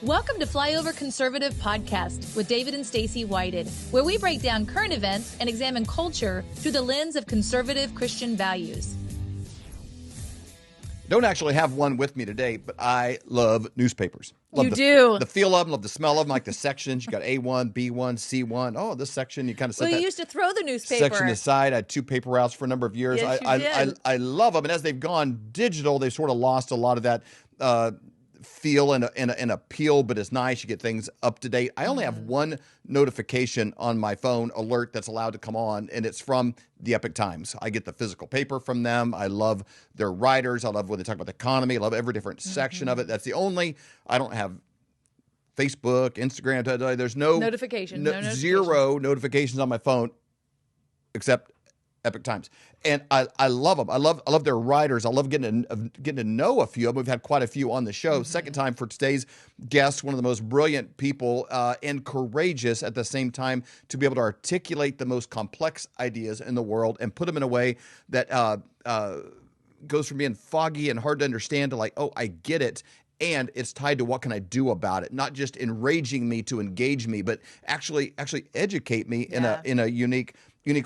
Welcome to Flyover Conservative Podcast with David and Stacy Whited, where we break down current events and examine culture through the lens of conservative Christian values. Don't actually have one with me today, but I love newspapers. Love the feel of them, love the smell of them, like the sections. You got A1, B1, C1. Oh, this section, you kind of set you that used to throw the newspaper section aside. I had two paper routes for a number of years. Yes, you did. I love them. And as they've gone digital, they've sort of lost a lot of that feel and appeal, but it's nice. You get things up to date. I only have one notification on my phone alert that's allowed to come on, and it's from the Epoch Times. I get the physical paper from them. I love their writers. I love when they talk about the economy. I love every different section of it. That's the only, I don't have Facebook, Instagram. There's no notification. Zero notifications on my phone except Epoch Times. And I love them. I love their writers. I love getting to know a few of them. We've had quite a few on the show. Second time for today's guest, one of the most brilliant people and courageous at the same time to be able to articulate the most complex ideas in the world and put them in a way that goes from being foggy and hard to understand to like, oh, I get it. And it's tied to what can I do about it? Not just enraging me to engage me, but actually educate me in a unique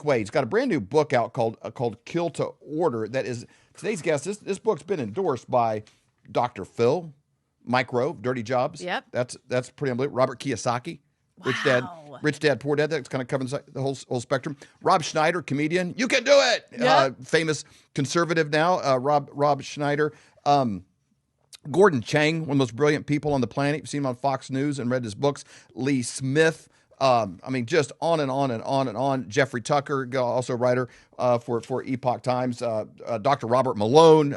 way. He's got a brand new book out called Kill to Order. That is today's guest. This book's been endorsed by Dr. Phil, Mike Rowe, Dirty Jobs. Yep. That's pretty unbelievable. Robert Kiyosaki, wow. Rich Dad, Poor Dad. That's kind of covering the whole spectrum. Rob Schneider, comedian. You can do it. Yep. Famous conservative now. Rob Schneider. Gordon Chang, one of the most brilliant people on the planet. You've seen him on Fox News and read his books. Lee Smith. Just on and on and on and on. Jeffrey Tucker, also a writer for Epoch Times. Dr. Robert Malone.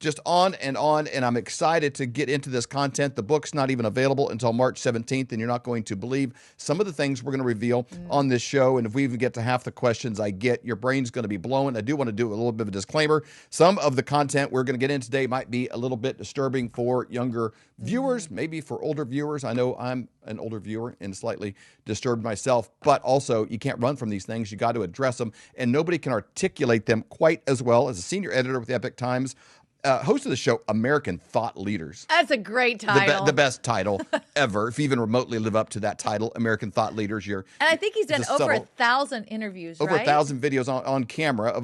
Just on. And I'm excited to get into this content. The book's not even available until March 17th, and you're not going to believe some of the things we're going to reveal on this show. And if we even get to half the questions I get, your brain's going to be blowing. I do want to do a little bit of a disclaimer. Some of the content we're going to get in today might be a little bit disturbing for younger viewers, maybe for older viewers. I know I'm an older viewer and slightly disturbed myself, but also you can't run from these things. You got to address them, and nobody can articulate them quite as well as a senior editor with the Epoch Times, host of the show American Thought Leaders. That's a great title. The best title ever. If you even remotely live up to that title, American Thought Leaders, and I think he's done over 1,000 interviews, over 1,000 videos on camera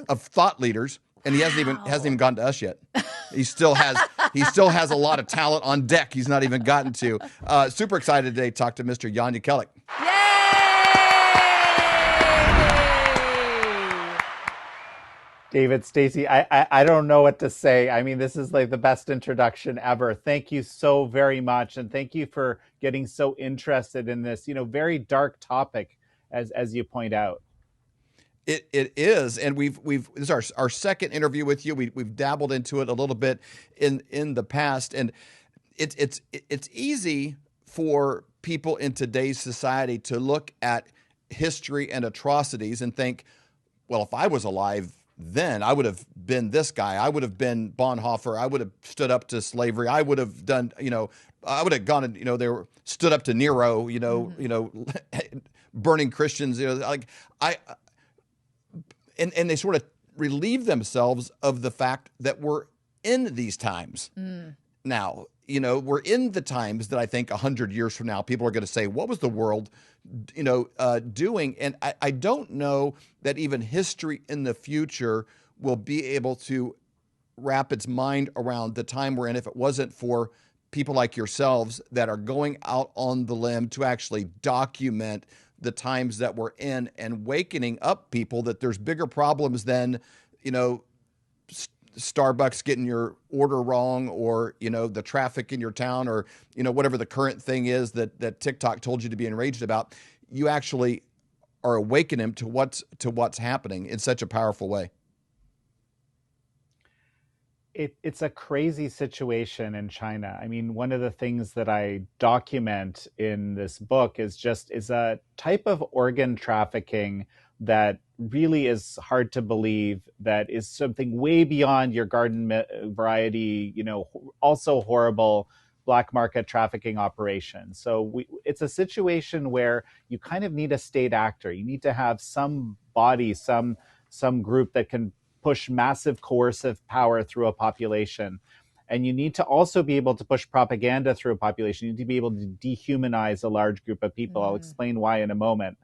of thought leaders. And he hasn't even gotten to us yet. He still has a lot of talent on deck. He's not even gotten to. Super excited today to talk to Mr. Jan Jekielek. Yay! David, Stacy, I don't know what to say. This is like the best introduction ever. Thank you so very much, and thank you for getting so interested in this, very dark topic, as you point out. It is, and this is our second interview with you. We've dabbled into it a little bit in the past, and it's easy for people in today's society to look at history and atrocities and think, well, if I was alive then, I would have been this guy. I would have been Bonhoeffer. I would have stood up to slavery. I would have done, I would have gone and, they were stood up to Nero, burning Christians, And they sort of relieve themselves of the fact that we're in these times. Now, we're in the times that I think 100 years from now, people are going to say, what was the world, doing? And I don't know that even history in the future will be able to wrap its mind around the time we're in if it wasn't for people like yourselves that are going out on the limb to actually document the times that we're in and wakening up people that there's bigger problems than, Starbucks getting your order wrong or, the traffic in your town or, whatever the current thing is that TikTok told you to be enraged about. You actually are awakening to what's happening in such a powerful way. It's a crazy situation in China. One of the things that I document in this book is a type of organ trafficking that really is hard to believe, that is something way beyond your garden variety, also horrible black market trafficking operation. So it's a situation where you kind of need a state actor. You need to have some body, some group that can push massive coercive power through a population. And you need to also be able to push propaganda through a population. You need to be able to dehumanize a large group of people. I'll explain why in a moment.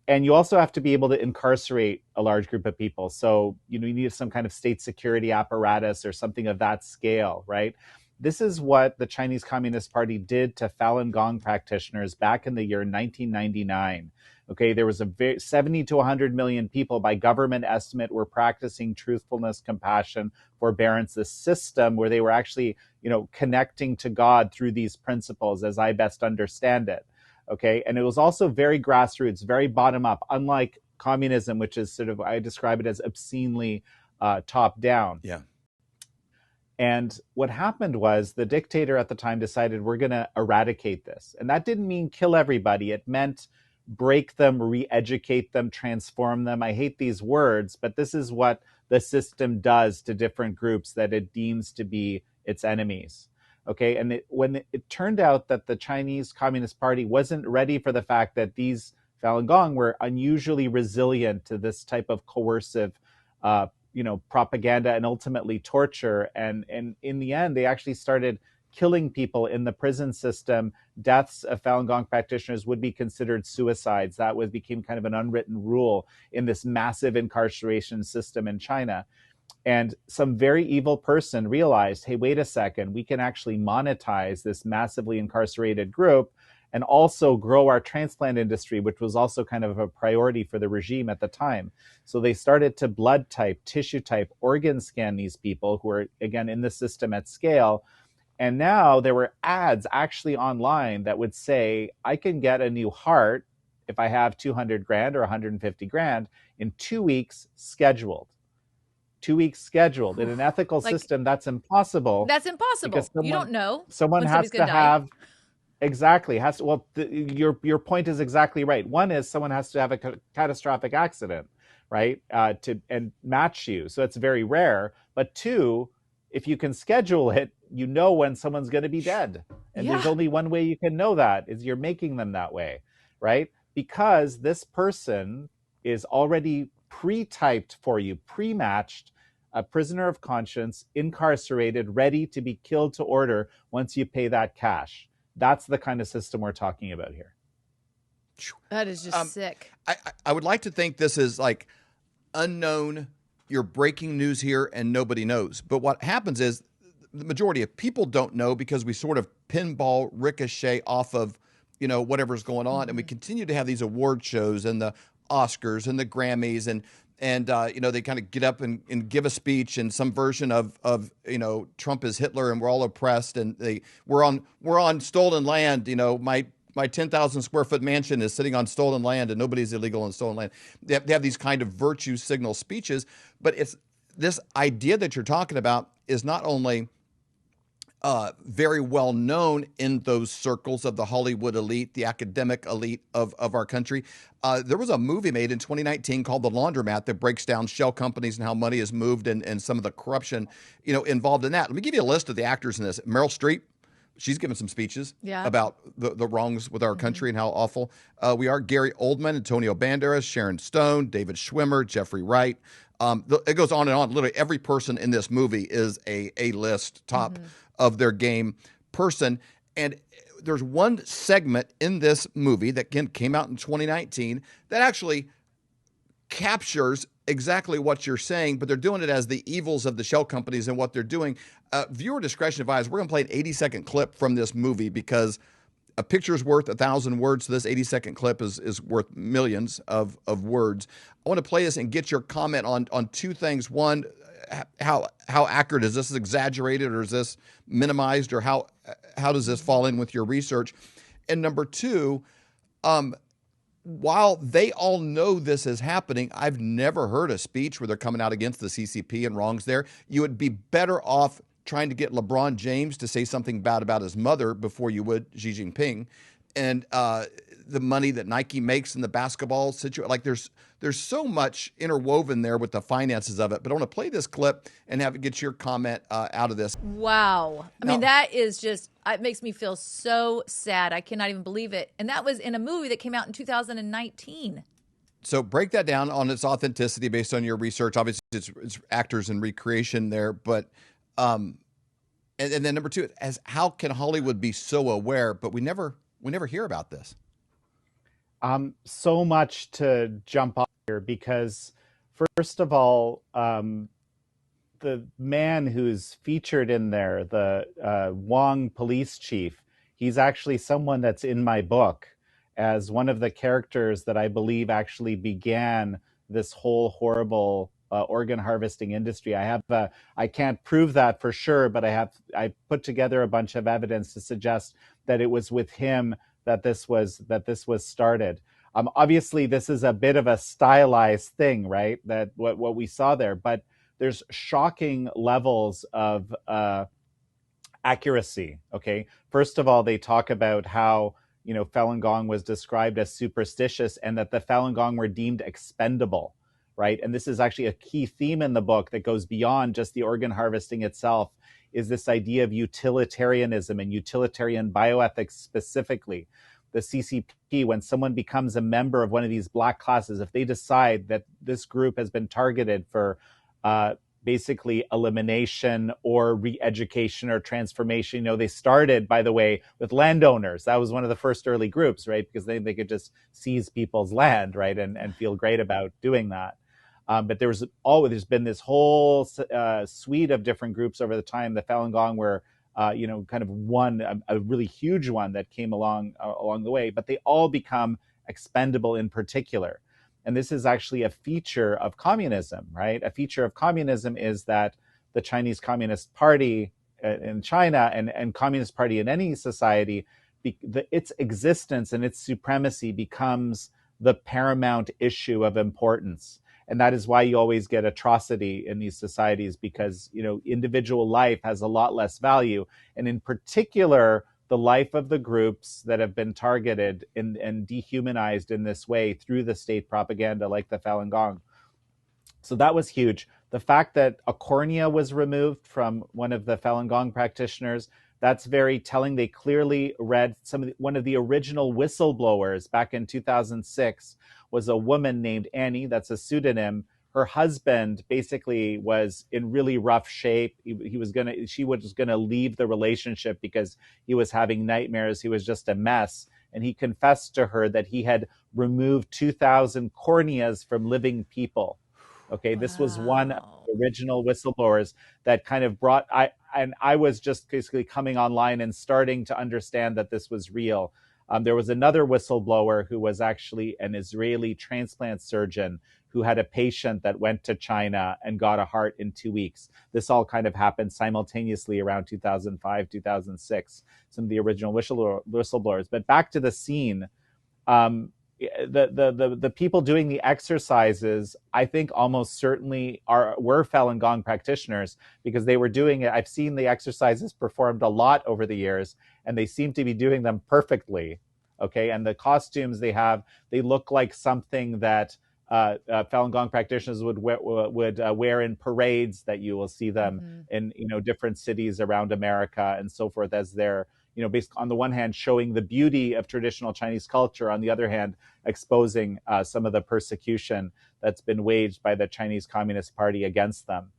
And you also have to be able to incarcerate a large group of people. So, you need some kind of state security apparatus or something of that scale, right? This is what the Chinese Communist Party did to Falun Gong practitioners back in the year 1999. Okay, there was 70 to 100 million people by government estimate were practicing truthfulness, compassion, forbearance, this system where they were actually, connecting to God through these principles as I best understand it. Okay, and it was also very grassroots, very bottom up, unlike communism, which is sort of, I describe it as obscenely top down. Yeah. And what happened was the dictator at the time decided we're going to eradicate this. And that didn't mean kill everybody. It meant break them, re-educate them, transform them. I hate these words, but this is what the system does to different groups that it deems to be its enemies. Okay, and when it turned out that the Chinese Communist Party wasn't ready for the fact that these Falun Gong were unusually resilient to this type of coercive, propaganda and ultimately torture, and in the end, they actually started killing people in the prison system. Deaths of Falun Gong practitioners would be considered suicides. That became kind of an unwritten rule in this massive incarceration system in China. And some very evil person realized, hey, wait a second, we can actually monetize this massively incarcerated group and also grow our transplant industry, which was also kind of a priority for the regime at the time. So they started to blood type, tissue type, organ scan these people who are, again, in the system at scale. And now there were ads actually online that would say, I can get a new heart if I have 200 grand or 150 grand in 2 weeks scheduled. 2 weeks scheduled. In an ethical system, that's impossissible. That's impossible. You don't know. Someone has to have, exactly, your point is exactly right. One is someone has to have a catastrophic accident, right, and match you. So it's very rare. But two, if you can schedule it, you know when someone's going to be dead. And there's only one way you can know that, is you're making them that way, right? Because this person is already pre-typed for you, pre-matched, a prisoner of conscience, incarcerated, ready to be killed to order once you pay that cash. That's the kind of system we're talking about here. That is just sick. I would like to think this is like unknown. You're breaking news here and nobody knows. But what happens is the majority of people don't know because we sort of pinball ricochet off of, whatever's going on. And we continue to have these award shows and the Oscars and the Grammys and they kind of get up and give a speech and some version of Trump is Hitler and we're all oppressed and we're on stolen land. My 10,000 square foot mansion is sitting on stolen land and nobody's illegal on stolen land. They have these kind of virtue signal speeches, but it's this idea that you're talking about is not only very well known in those circles of the Hollywood elite, the academic elite of our country. There was a movie made in 2019 called The Laundromat that breaks down shell companies and how money is moved and some of the corruption, involved in that. Let me give you a list of the actors in this. Meryl Streep, she's given some speeches about the wrongs with our country and how awful we are. Gary Oldman, Antonio Banderas, Sharon Stone, David Schwimmer, Jeffrey Wright. It goes on and on. Literally every person in this movie is a list top of their game person. And there's one segment in this movie that came out in 2019 that actually captures exactly what you're saying, but they're doing it as the evils of the shell companies and what they're doing. Viewer discretion advised. We're going to play an 80-second clip from this movie because a picture is worth 1,000 words. So this 80-second clip is worth millions of words. I want to play this and get your comment on two things. One, how accurate is this? Is exaggerated or is this minimized, or how does this fall in with your research? And number two, while they all know this is happening, I've never heard a speech where they're coming out against the CCP and wrongs there. You would be better off trying to get LeBron James to say something bad about his mother before you would Xi Jinping. And the money that Nike makes in the basketball situation, like there's so much interwoven there with the finances of it. But I want to play this clip and get your comment out of this. Wow. I mean, that is just, it makes me feel so sad. I cannot even believe it. And that was in a movie that came out in 2019. So break that down on its authenticity based on your research. Obviously, it's actors and recreation there, but And then number two, as how can Hollywood be so aware, but we never hear about this? So much to jump off here because, first of all, the man who's featured in there, the Wong police chief, he's actually someone that's in my book as one of the characters that I believe actually began this whole horrible organ harvesting industry. I can't prove that for sure, but I put together a bunch of evidence to suggest that it was with him that this was started. Obviously, this is a bit of a stylized thing, right? That what we saw there, but there's shocking levels of accuracy. Okay, first of all, they talk about how Falun Gong was described as superstitious, and that the Falun Gong were deemed expendable, right? And this is actually a key theme in the book that goes beyond just the organ harvesting itself. Is this idea of utilitarianism and utilitarian bioethics specifically? The CCP, when someone becomes a member of one of these black classes, if they decide that this group has been targeted for basically elimination or re-education or transformation. They started, by the way, with landowners. That was one of the first early groups, right? Because they could just seize people's land, right? And feel great about doing that. But there's been this whole suite of different groups over the time. The Falun Gong were, kind of a really huge one that came along the way, but they all become expendable in particular. And this is actually a feature of communism, right? A feature of communism is that the Chinese Communist Party in China and Communist Party in any society, its existence and its supremacy becomes the paramount issue of importance. And that is why you always get atrocity in these societies, because individual life has a lot less value. And in particular, the life of the groups that have been targeted and dehumanized in this way through the state propaganda like the Falun Gong. So that was huge. The fact that a cornea was removed from one of the Falun Gong practitioners, that's very telling. They clearly read one of the original whistleblowers back in 2006 was a woman named Annie. That's a pseudonym. Her husband basically was in really rough shape. She was gonna leave the relationship because he was having nightmares. He was just a mess. And he confessed to her that he had removed 2,000 corneas from living people. Okay, wow. This was one of the original whistleblowers that kind of brought, I was just basically coming online and starting to understand that this was real. There was another whistleblower who was actually an Israeli transplant surgeon who had a patient that went to China and got a heart in 2 weeks. This all kind of happened simultaneously around 2005, 2006, some of the original whistleblowers. But back to the scene, the people doing the exercises, I think almost certainly were Falun Gong practitioners, because they were doing it. I've seen the exercises performed a lot over the years, and they seem to be doing them perfectly. Okay, and the costumes they look like something that Falun Gong practitioners would wear in parades that you will see them in different cities around America and so forth, as they're based on the one hand showing the beauty of traditional Chinese culture, on the other hand exposing some of the persecution that's been waged by the Chinese Communist Party against them.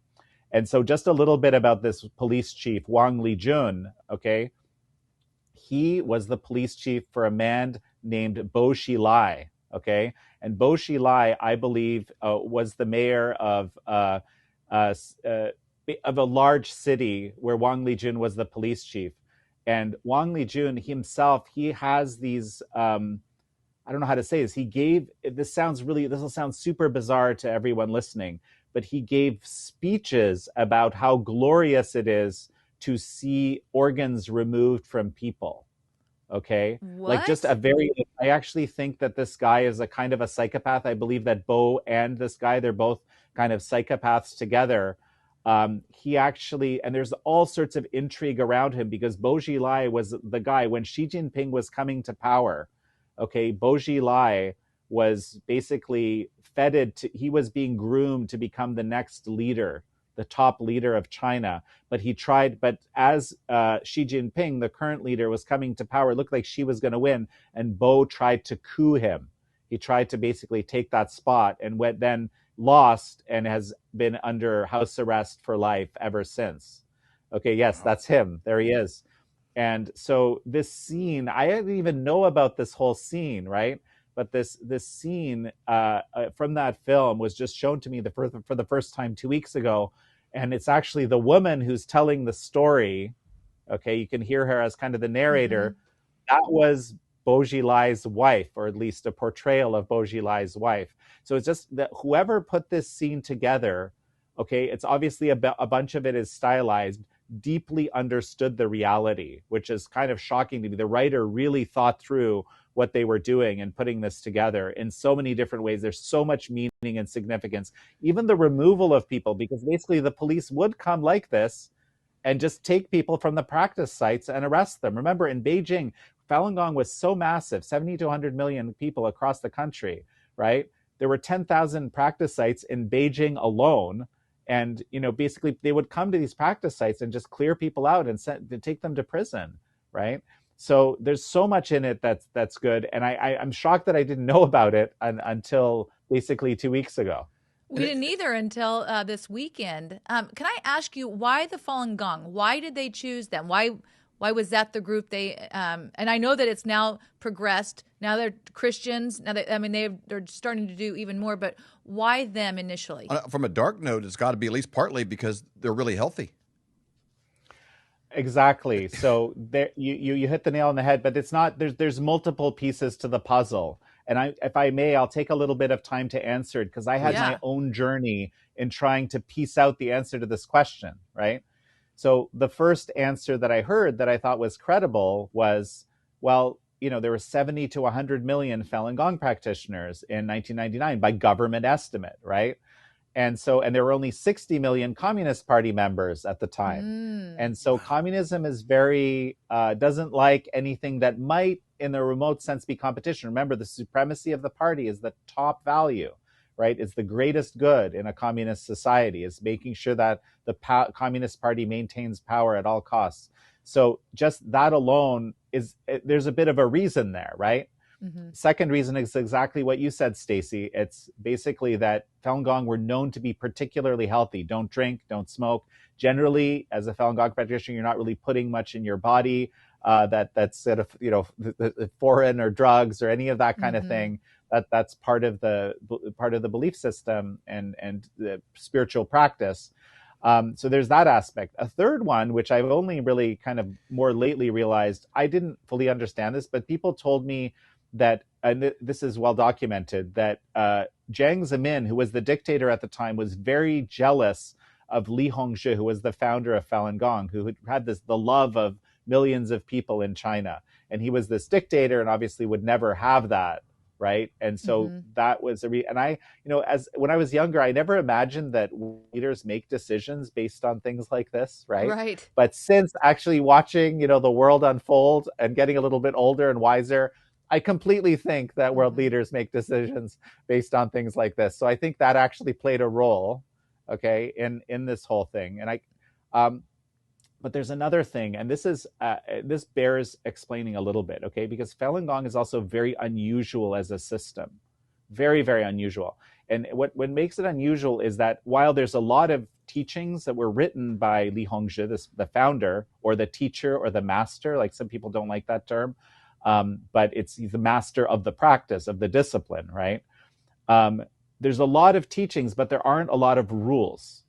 And so just a little bit about this police chief, Wang Lijun, okay? He was the police chief for a man named Bo Xilai, okay? And Bo Xilai, I believe, was the mayor of a large city where Wang Lijun was the police chief. And Wang Lijun himself, he has these, I don't know how to say this. This will sound super bizarre to everyone listening, but he gave speeches about how glorious it is to see organs removed from people. Okay. What? Like just I actually think that this guy is a kind of a psychopath. I believe that Bo and this guy, they're both kind of psychopaths together. He actually, and there's all sorts of intrigue around him, because Bo Xilai was the guy when Xi Jinping was coming to power. Okay. Bo Xilai was basically he was being groomed to become the next leader, the top leader of China. But as Xi Jinping, the current leader, was coming to power, it looked like Xi was going to win, and Bo tried to coup him. He tried to basically take that spot, and then lost and has been under house arrest for life ever since. Okay, yes, that's him. There he is. And so this scene, I didn't even know about this whole scene, right? But this scene from that film was just shown to me for the first time 2 weeks ago, and it's actually the woman who's telling the story. Okay, you can hear her as kind of the Mm-hmm. narrator. That was Boji Lai's wife, or at least a portrayal of Boji Lai's wife. So it's just that whoever put this scene together, okay, it's obviously a bunch of it is stylized, deeply understood the reality, which is kind of shocking to me. The writer really thought through what they were doing and putting this together in so many different ways. There's so much meaning and significance. Even the removal of people, because basically the police would come like this and just take people from the practice sites and arrest them. Remember, in Beijing, Falun Gong was so massive, 70 to 100 million people across the country, right? There were 10,000 practice sites in Beijing alone. And, basically they would come to these practice sites and just clear people out and take them to prison, right? So there's so much in it that's good. And I'm shocked that I didn't know about it until basically 2 weeks ago. We didn't either until this weekend. Can I ask you why the Falun Gong? Why did they choose them? Why was that the group they? And I know that it's now progressed. Now they're Christians. Now they're starting to do even more. But why them initially? From a dark note, it's got to be at least partly because they're really healthy. Exactly. So there, you hit the nail on the head. But it's not. There's multiple pieces to the puzzle. And if I may, I'll take a little bit of time to answer it because I had my own journey in trying to piece out the answer to this question, right? So the first answer that I heard that I thought was credible was, well, there were 70 to 100 million Falun Gong practitioners in 1999 by government estimate, right? And there were only 60 million Communist Party members at the time. And so communism is very, doesn't like anything that might, in a remote sense, be competition. Remember, the supremacy of the party is the top value, right? It's the greatest good in a communist society, is making sure that the Communist Party maintains power at all costs. So just that alone there's a bit of a reason there, right? Mm-hmm. Second reason is exactly what you said, Stacey. It's basically that Falun Gong were known to be particularly healthy. Don't drink, don't smoke. Generally, as a Falun Gong practitioner, you're not really putting much in your body that's sort of foreign or drugs or any of that kind of thing. That's part of the belief system and the spiritual practice. So there's that aspect. A third one, which I've only really kind of more lately realized, I didn't fully understand this, but people told me that, and this is well documented, that Jiang Zemin, who was the dictator at the time, was very jealous of Li Hongzhi, who was the founder of Falun Gong, who had the love of millions of people in China. And he was this dictator and obviously would never have that, right? And so that was and I, when I was younger, I never imagined that leaders make decisions based on things like this, right? Right. But since actually watching, the world unfold and getting a little bit older and wiser, I completely think that world leaders make decisions based on things like this. So I think that actually played a role, okay, in this whole thing. And but there's another thing, and this bears explaining a little bit, okay? Because Falun Gong is also very unusual as a system, very, very unusual. And what makes it unusual is that while there's a lot of teachings that were written by Li Hongzhi, the founder, or the teacher, or the master, like some people don't like that term, but it's the master of the practice, of the discipline, right? There's a lot of teachings, but there aren't a lot of rules.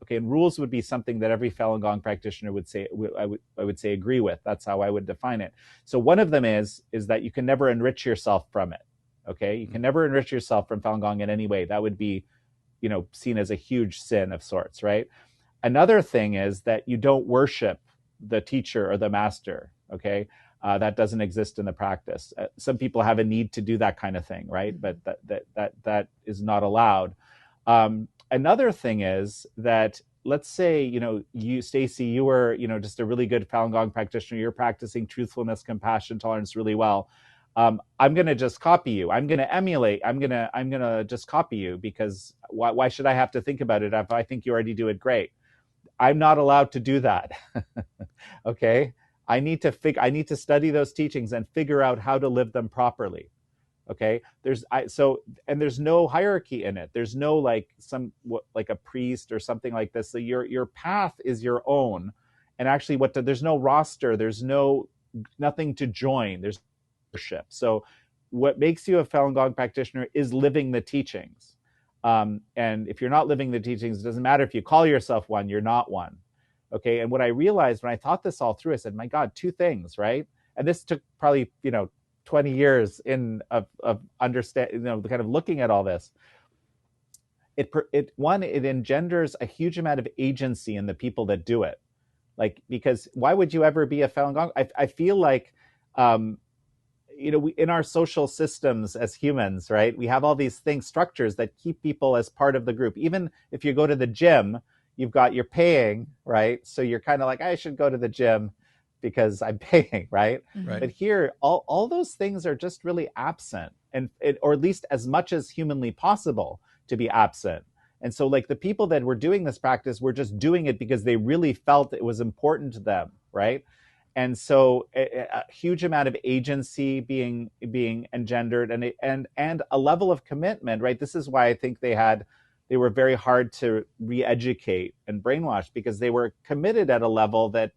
Okay, and rules would be something that every Falun Gong practitioner would say, I would say agree with. That's how I would define it. So one of them is that you can never enrich yourself from it. Okay, you can never enrich yourself from Falun Gong in any way. That would be, seen as a huge sin of sorts, right? Another thing is that you don't worship the teacher or the master. Okay, that doesn't exist in the practice. Some people have a need to do that kind of thing, right? But that is not allowed. Another thing is that, let's say, you, Stacey, you were, just a really good Falun Gong practitioner. You're practicing truthfulness, compassion, tolerance really well. I'm going to just copy you. I'm going to emulate. I'm going to just copy you because why should I have to think about it if I think you already do it great? I'm not allowed to do that. Okay. I need to study those teachings and figure out how to live them properly. Okay, there's no hierarchy in it. There's no like a priest or something like this. So your path is your own, And actually, there's no roster, there's nothing to join, there's leadership. So what makes you a Falun Gong practitioner is living the teachings. And if you're not living the teachings, it doesn't matter if you call yourself one, you're not one. Okay. And what I realized when I thought this all through, I said, my God, two things, right? And this took probably, 20 years of understanding, kind of looking at all this. It engenders a huge amount of agency in the people that do it. Like, because why would you ever be a Falun Gong? I feel like, we, in our social systems as humans, right, we have all these structures that keep people as part of the group. Even if you go to the gym, you're paying, right? So you're kind of like, I should go to the gym because I'm paying, right? Right. But here, all those things are just really absent, or at least as much as humanly possible to be absent. And so, like, the people that were doing this practice were just doing it because they really felt it was important to them, right? And so a huge amount of agency being engendered, and a level of commitment, right? This is why I think they were very hard to re-educate and brainwash, because they were committed at a level that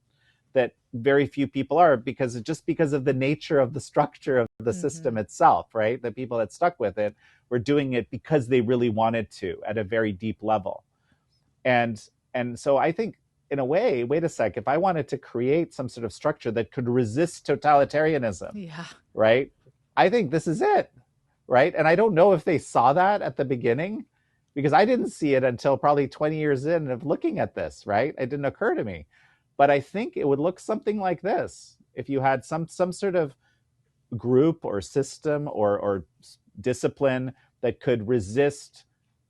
very few people are, because of the nature of the structure of the system itself, right? The people that stuck with it were doing it because they really wanted to at a very deep level. And so I think, in a way, wait a sec, if I wanted to create some sort of structure that could resist totalitarianism, right? I think this is it, right? And I don't know if they saw that at the beginning, because I didn't see it until probably 20 years in of looking at this, right? It didn't occur to me. But I think it would look something like this. If you had some sort of group or system or discipline that could resist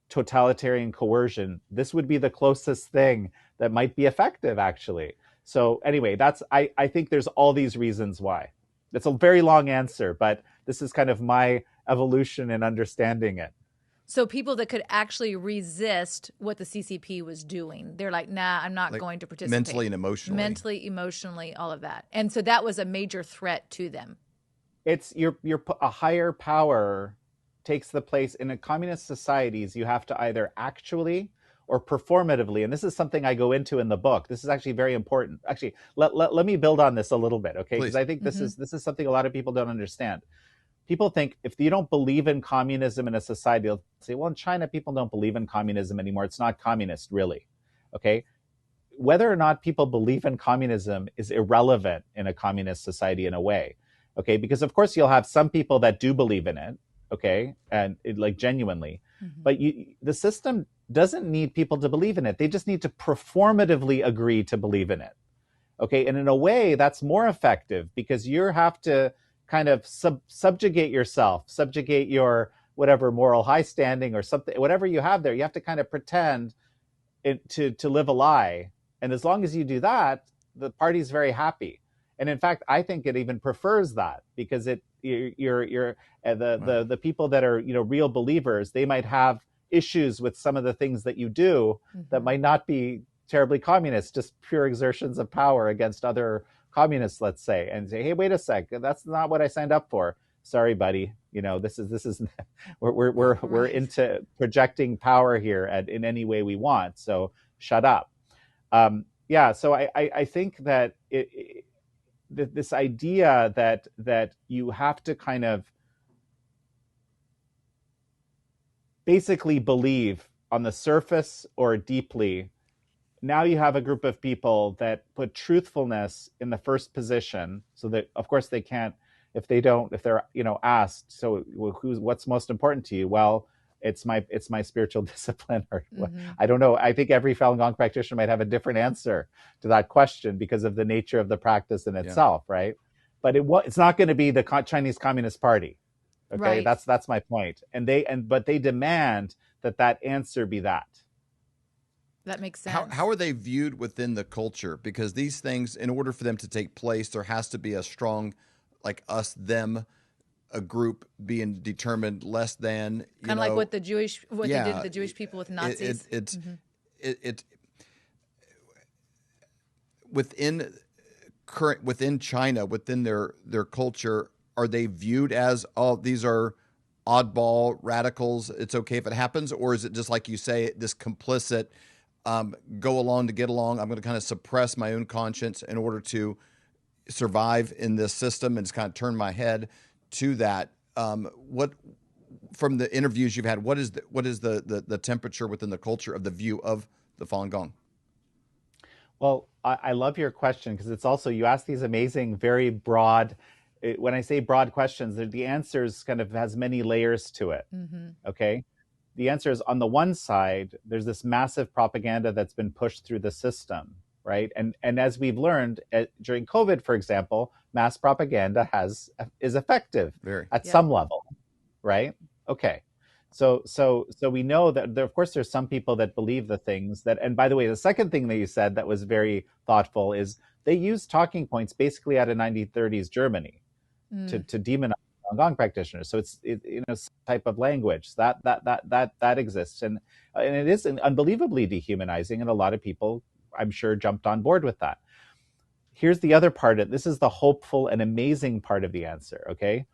totalitarian coercion, this would be the closest thing that might be effective, actually. So anyway, I think there's all these reasons why. It's a very long answer, but this is kind of my evolution in understanding it. So people that could actually resist what the CCP was doing, they're like, nah, I'm not going to participate. Mentally and emotionally. Mentally, emotionally, all of that. And so that was a major threat to them. It's a higher power takes the place in a communist societies. You have to either actually or performatively, and this is something I go into in the book. This is actually very important. Actually, let me build on this a little bit, okay? Because I think this is something a lot of people don't understand. People think if you don't believe in communism in a society, they'll say, well, in China, people don't believe in communism anymore. It's not communist, really. Okay? Whether or not people believe in communism is irrelevant in a communist society in a way. Okay? Because, of course, you'll have some people that do believe in it, okay? And genuinely. But the system doesn't need people to believe in it. They just need to performatively agree to believe in it. Okay? And in a way, that's more effective, because you have to kind of subjugate yourself, subjugate your whatever moral high standing or something, whatever you have there. You have to kind of pretend to live a lie. And as long as you do that, the party's very happy. And in fact, I think it even prefers that, because the people that are real believers, they might have issues with some of the things that you do that might not be terribly communist, just pure exertions of power against other communists, let's say, and say, hey, wait a sec, that's not what I signed up for. Sorry, buddy. This is we're into projecting power here in any way we want. So shut up. So I think that this idea that you have to kind of basically believe on the surface or deeply. Now you have a group of people that put truthfulness in the first position, so that, of course, they can't, if they're asked, so what's most important to you? Well, it's my spiritual discipline, or I don't know. I think every Falun Gong practitioner might have a different answer to that question because of the nature of the practice in itself, right? But it's not going to be the Chinese Communist Party. Okay, right. That's my point. But they demand that answer be that. That makes sense. How are they viewed within the culture? Because these things, in order for them to take place, there has to be a strong, like us, them, a group being determined less than. Kind of like what they did to the Jewish people with Nazis. Within China, within their culture, are they viewed as, oh, these are oddball radicals, it's okay if it happens? Or is it just like you say, this complicit, go along to get along. I'm going to kind of suppress my own conscience in order to survive in this system and just kind of turn my head to that. What from the interviews you've had, what is the temperature within the culture of the view of the Falun Gong? Well, I love your question because it's also, you ask these amazing, very broad, when I say broad questions, the answers kind of has many layers to it. Mm-hmm. Okay. The answer is, on the one side, there's this massive propaganda that's been pushed through the system, right? And as we've learned during COVID, for example, mass propaganda is effective Very. at Yep. some level, right? Okay. So we know that there, of course, there's some people that believe the things that, and by the way, the second thing that you said that was very thoughtful is they use talking points basically out of 1930s Germany to demonize Falun Gong practitioners. So it's some type of language that exists, and it is unbelievably dehumanizing, and a lot of people, I'm sure, jumped on board with that. Here's the other part of this is the hopeful and amazing part of the answer. Okay,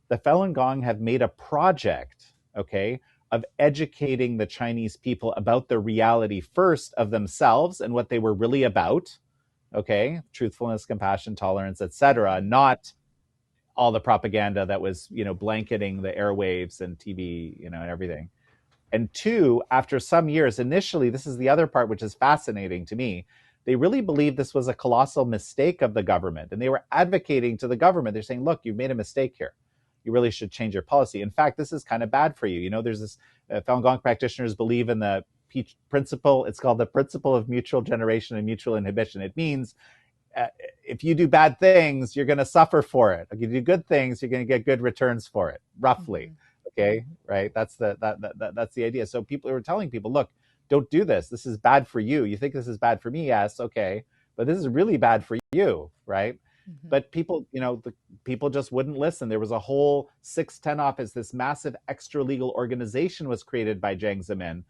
the Falun Gong have made a project, okay, of educating the Chinese people about the reality first of themselves and what they were really about. Okay, truthfulness, compassion, tolerance, etc., not all the propaganda that was, blanketing the airwaves and TV, and everything. And two, after some years, initially, this is the other part which is fascinating to me, they really believed this was a colossal mistake of the government. And they were advocating to the government. They're saying, look, you've made a mistake here. You really should change your policy. In fact, this is kind of bad for you. There's this, Falun Gong practitioners believe in the principle. It's called the principle of mutual generation and mutual inhibition. It means if you do bad things, you're going to suffer for it. If you do good things, you're going to get good returns for it, roughly. Mm-hmm. Okay, right? That's the idea. So people were telling people, look, don't do this. This is bad for you. You think this is bad for me? Yes, okay, but this is really bad for you, right? Mm-hmm. But people, people just wouldn't listen. There was a whole 610 office, this massive extra legal organization was created by Jiang Zemin,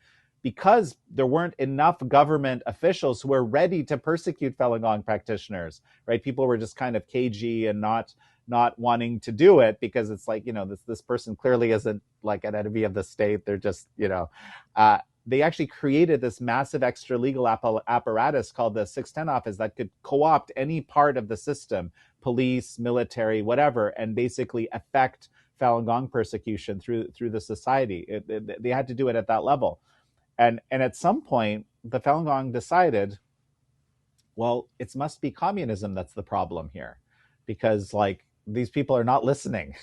because there weren't enough government officials who were ready to persecute Falun Gong practitioners, right? People were just kind of cagey and not wanting to do it because it's like, this person clearly isn't like an enemy of the state. They're just, they actually created this massive extra legal apparatus called the 610 office that could co-opt any part of the system, police, military, whatever, and basically affect Falun Gong persecution through the society. They had to do it at that level. And at some point, the Falun Gong decided, well, it must be communism that's the problem here, because like these people are not listening.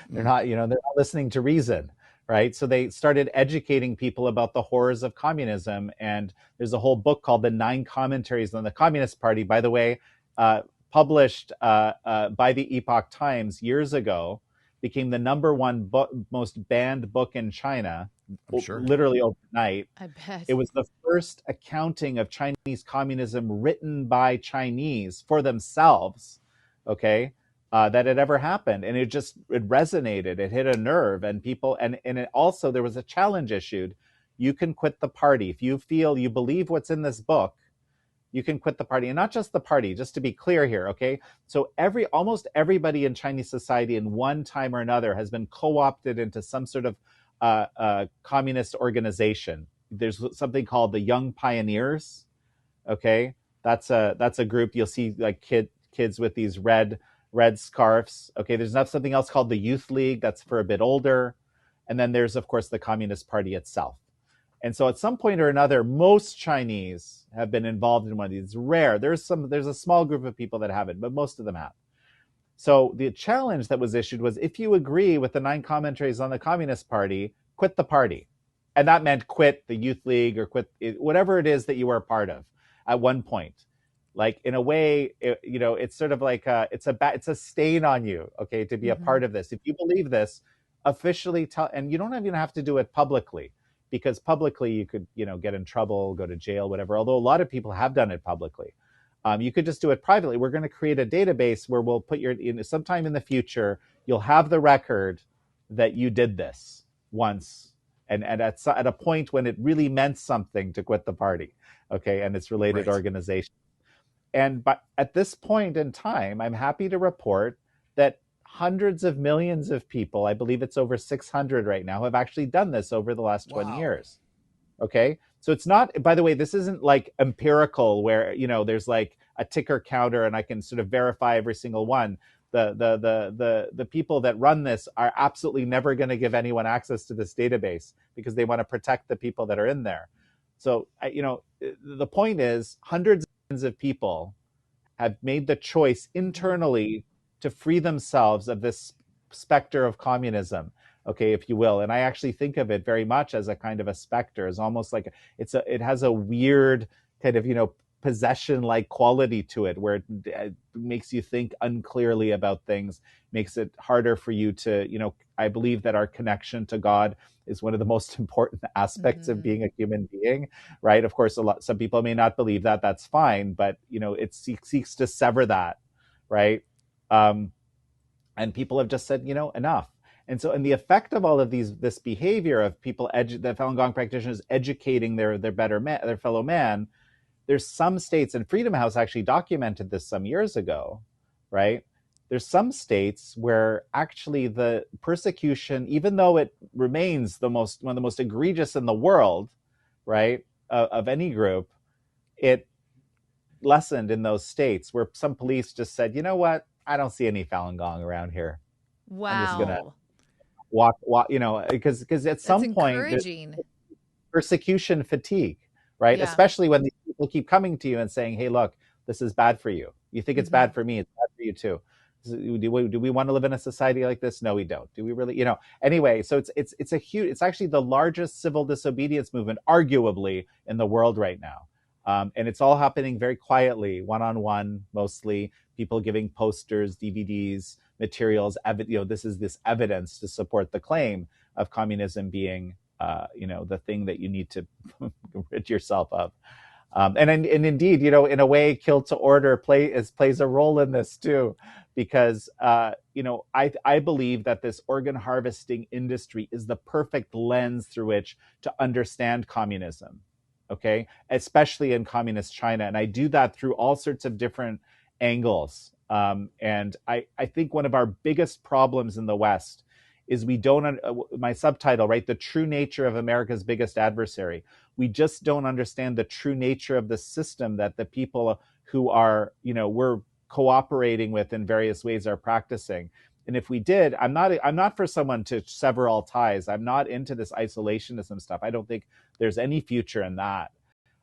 They're not listening to reason, right? So they started educating people about the horrors of communism. And there's a whole book called The 9 Commentaries on the Communist Party, by the way, published by the Epoch Times years ago, became the #1 most banned book in China. Sure. Literally overnight. I bet. It was the first accounting of Chinese communism written by Chinese for themselves, okay, that had ever happened. And it resonated. It hit a nerve. And people, and it also, there was a challenge issued. You can quit the party. If you feel you believe what's in this book, you can quit the party. And not just the party, just to be clear here, okay? So almost everybody in Chinese society in one time or another has been co-opted into some sort of communist organization. There's something called the Young Pioneers. Okay, that's a group. You'll see like kids with these red scarves. Okay, there's something else called the Youth League. That's for a bit older, and then there's of course the Communist Party itself. And so at some point or another, most Chinese have been involved in one of these. It's rare. There's a small group of people that haven't, but most of them have. So the challenge that was issued was, if you agree with the 9 Commentaries on the Communist Party, quit the party. And that meant quit the Youth League or quit whatever it is that you were a part of at one point. Like in a way, it's sort of like it's a stain on you, okay, to be a part of this. If you believe this, officially tell, and you don't even have to do it publicly, because publicly you could, get in trouble, go to jail, whatever. Although a lot of people have done it publicly. You could just do it privately. We're going to create a database where we'll put sometime in the future, you'll have the record that you did this once. And at a point when it really meant something to quit the party. Okay. And its related organization. But at this point in time, I'm happy to report that hundreds of millions of people, I believe it's over 600 right now, have actually done this over the last 20 years. Okay. So it's not, by the way, this isn't like empirical where, there's like a ticker counter and I can sort of verify every single one. The people that run this are absolutely never going to give anyone access to this database because they want to protect the people that are in there. So, the point is hundreds of people have made the choice internally to free themselves of this specter of communism, okay, if you will. And I actually think of it very much as a kind of a specter, as almost like it has a weird kind of, possession-like quality to it, where it makes you think unclearly about things, makes it harder for you to, I believe that our connection to God is one of the most important aspects of being a human being, right? Of course, some people may not believe that. That's fine, but it seeks to sever that, right? And people have just said, enough. And so, the effect of all of this behavior of people, the Falun Gong practitioners educating their fellow man. There's some states, and Freedom House actually documented this some years ago, right? There's some states where actually the persecution, even though it remains one of the most egregious in the world, right, of any group, it lessened in those states where some police just said, you know what, I don't see any Falun Gong around here. Wow. I'm just gonna walk, because at some point there's persecution fatigue, right? Yeah. Especially when these people keep coming to you and saying, hey, look, this is bad for you. You think it's bad for me, it's bad for you too. Do we want to live in a society like this? No, we don't. Do we really? Anyway, so it's actually the largest civil disobedience movement, arguably, in the world right now. And it's all happening very quietly, one-on-one, mostly, people giving posters, DVDs, materials, this evidence to support the claim of communism being the thing that you need to rid yourself of. And indeed, in a way, Kill to Order plays a role in this too, because I believe that this organ harvesting industry is the perfect lens through which to understand communism, okay, especially in communist China. And I do that through all sorts of different angles. And I think one of our biggest problems in the West is we don't, my subtitle, right? The true nature of America's biggest adversary. We just don't understand the true nature of the system that the people who are, we're cooperating with in various ways are practicing. And if we did, I'm not for someone to sever all ties. I'm not into this isolationism stuff. I don't think there's any future in that.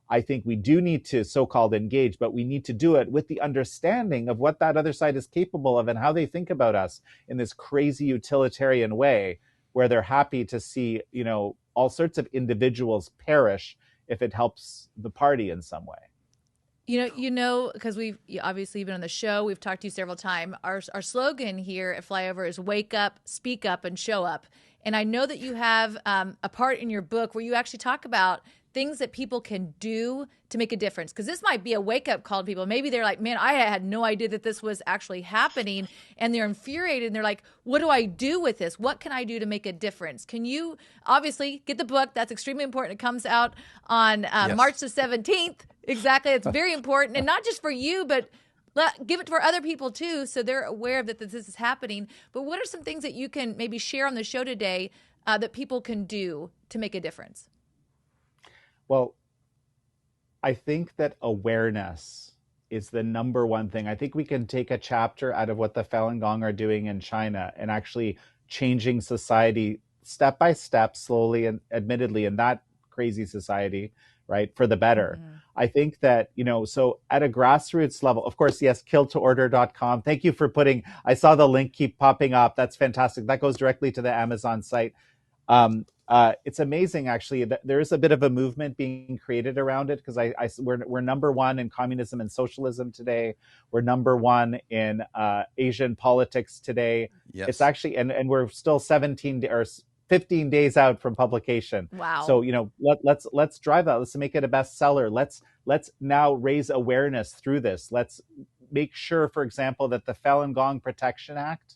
I think we do need to so-called engage, but we need to do it with the understanding of what that other side is capable of and how they think about us in this crazy utilitarian way, where they're happy to see, all sorts of individuals perish if it helps the party in some way. Because we've obviously been on the show, we've talked to you several times. Our slogan here at Flyover is wake up, speak up, and show up. And I know that you have a part in your book where you actually talk about things that people can do to make a difference. Because this might be a wake-up call to people. Maybe they're like, man, I had no idea that this was actually happening. And they're infuriated. And they're like, what do I do with this? What can I do to make a difference? Can you obviously get the book? That's extremely important. It comes out on March the 17th. Exactly. It's very important. And not just for you, but give it for other people too, so they're aware that this is happening. But what are some things that you can maybe share on the show today that people can do to make a difference? Well, I think that awareness is the number one thing. I think we can take a chapter out of what the Falun Gong are doing in China and actually changing society step by step, slowly and admittedly in that crazy society, right, for the better. Mm-hmm. I think that, so at a grassroots level, of course, yes, killtoorder.com. Thank you for I saw the link keep popping up. That's fantastic. That goes directly to the Amazon site. It's amazing, actually, that there is a bit of a movement being created around it, because we're number one in communism and socialism today. We're number one in Asian politics today. Yes. It's actually, and we're still 15 days out from publication. Wow. So, let's drive that. Let's make it a bestseller. Let's now raise awareness through this. Let's make sure, for example, that the Falun Gong Protection Act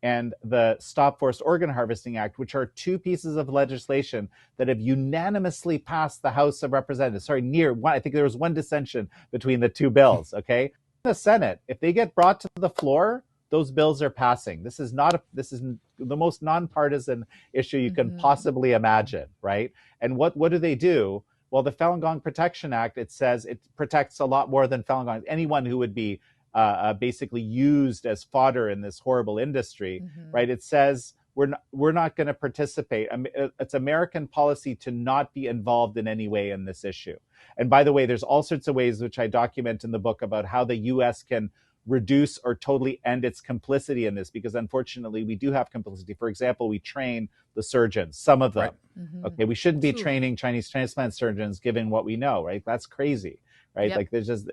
and the Stop Forced Organ Harvesting Act, which are two pieces of legislation that have unanimously passed the House of Representatives. I think there was one dissension between the two bills, okay? The Senate, if they get brought to the floor, those bills are passing. This is the most nonpartisan issue you can possibly imagine, right? And what do? Well, the Falun Gong Protection Act, it says it protects a lot more than Falun Gong. Anyone who would be basically used as fodder in this horrible industry, right? It says we're not going to participate. It's American policy to not be involved in any way in this issue. And by the way, there's all sorts of ways which I document in the book about how the U.S. can reduce or totally end its complicity in this, because unfortunately we do have complicity. For example, we train the surgeons, some of them. Right. Okay, we shouldn't be training Chinese transplant surgeons given what we know, right? That's crazy, right? Yep. Like there's just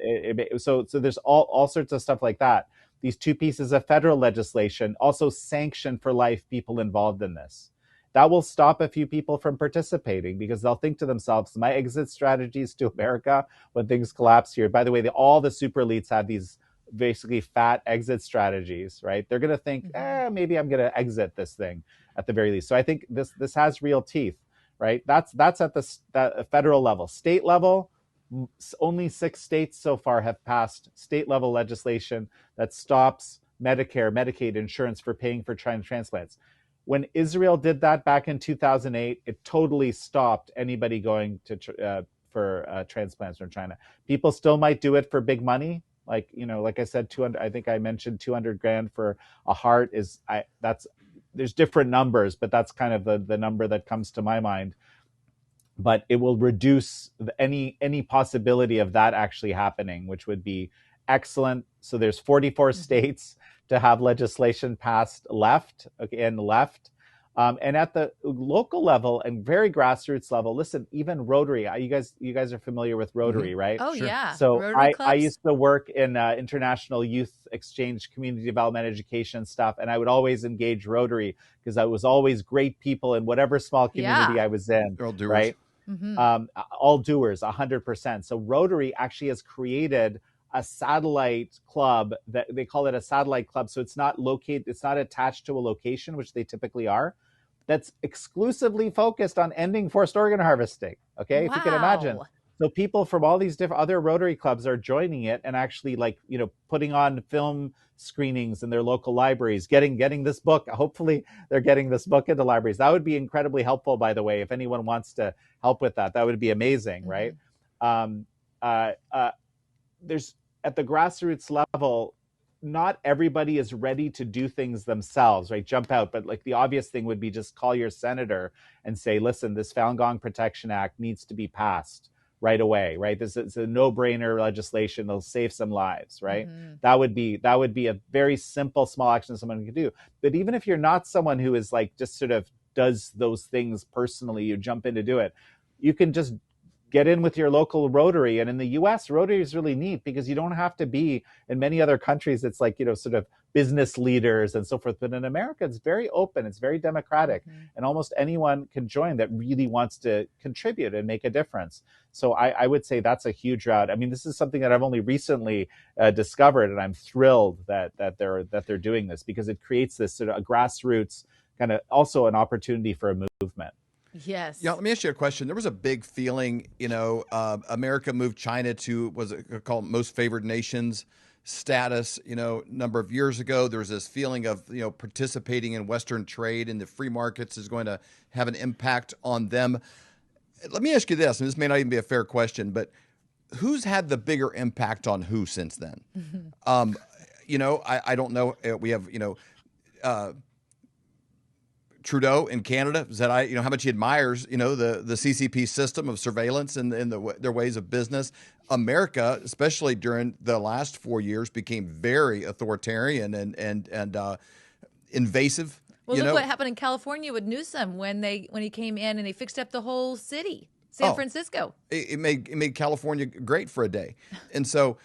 so there's all sorts of stuff like that. These two pieces of federal legislation also sanction for life people involved in this. That will stop a few people from participating because they'll think to themselves, my exit strategies to America when things collapse here. By the way, all the super elites have these basically fat exit strategies, right? They're going to think, maybe I'm going to exit this thing at the very least. So I think this has real teeth, right? That's at the federal level. State level, only 6 states so far have passed state level legislation that stops Medicare, Medicaid insurance for paying for China transplants. When Israel did that back in 2008, it totally stopped anybody going to for transplants from China. People still might do it for big money. Like, like I said, 200, I think I mentioned 200 grand for a heart there's different numbers, but that's kind of the number that comes to my mind. But it will reduce any possibility of that actually happening, which would be excellent. So there's 44 states to have legislation passed left. And at the local level and very grassroots level, listen, even Rotary, you guys are familiar with Rotary, right? Oh, sure. Yeah. So I used to work in international youth exchange, community development, education stuff. And I would always engage Rotary because I was always great people in whatever small community I was in, right? All doers, 100%. So Rotary actually has created a satellite club that they call it a satellite club. So it's not attached to a location, which they typically are. That's exclusively focused on ending forced organ harvesting. Okay, wow. If you can imagine. So people from all these different other Rotary clubs are joining it and actually putting on film screenings in their local libraries, getting this book. Hopefully they're getting this book into libraries. That would be incredibly helpful, by the way, if anyone wants to help with that. That would be amazing, right? There's at the grassroots level, not everybody is ready to do things themselves, right? Jump out. But the obvious thing would be just call your senator and say, listen, this Falun Gong Protection Act needs to be passed right away, right? This is a no-brainer legislation. It'll save some lives, right? That would be a very simple, small action someone can do. But even if you're not someone who is just sort of does those things personally, you jump in to do it, you can just get in with your local Rotary. And in the US, Rotary is really neat because you don't have to be, in many other countries, it's sort of business leaders and so forth. But in America, it's very open, it's very democratic, and almost anyone can join that really wants to contribute and make a difference. So I would say that's a huge route. I mean, this is something that I've only recently discovered, and I'm thrilled that they're doing this because it creates this sort of a grassroots kind of also an opportunity for a movement. Yes. Yeah. Let me ask you a question. There was a big feeling, America moved China to, was it called most favored nations status, number of years ago. There was this feeling of, participating in Western trade and the free markets is going to have an impact on them. Let me ask you this, and this may not even be a fair question, but who's had the bigger impact on who since then? I don't know. We have, Trudeau in Canada said, how much he admires, the CCP system of surveillance and their ways of business. America, especially during the last 4 years, became very authoritarian and invasive. Well, look what happened in California with Newsom when he came in and he fixed up the whole city, San Francisco. It made California great for a day, and so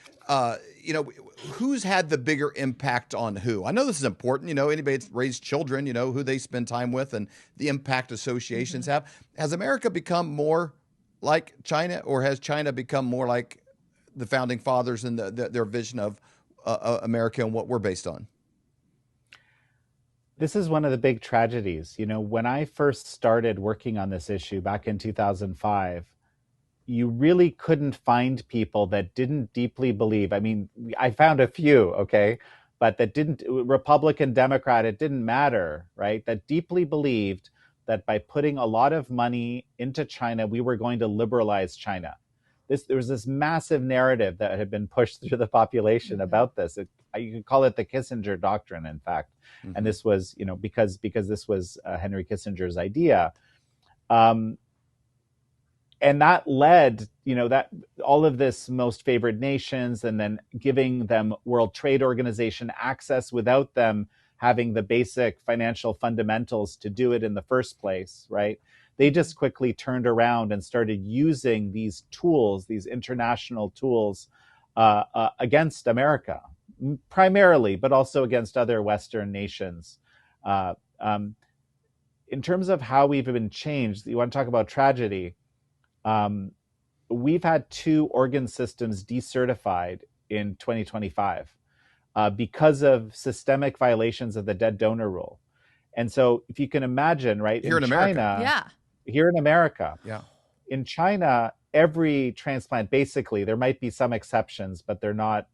who's had the bigger impact on who? I know this is important. Anybody that's raised children, who they spend time with and the impact associations have. Has America become more like China, or has China become more like the founding fathers and their vision of America and what we're based on? This is one of the big tragedies. When I first started working on this issue back in 2005, you really couldn't find people that didn't deeply believe. I mean, I found a few, okay, but that didn't, Republican, Democrat, it didn't matter, right? That deeply believed that by putting a lot of money into China, we were going to liberalize China. There was this massive narrative that had been pushed through the population about this. You could call it the Kissinger doctrine, in fact. And this was, because this was Henry Kissinger's idea. And that led, that all of this most favored nations, and then giving them World Trade Organization access without them having the basic financial fundamentals to do it in the first place, right? They just quickly turned around and started using these tools, these international tools, against America, primarily, but also against other Western nations. In terms of how we've been changed, you want to talk about tragedy. We've had 2 organ systems decertified in 2025 because of systemic violations of the dead donor rule. And so if you can imagine, right, Here in America. Here in America, in China, every transplant, basically, there might be some exceptions, but they're not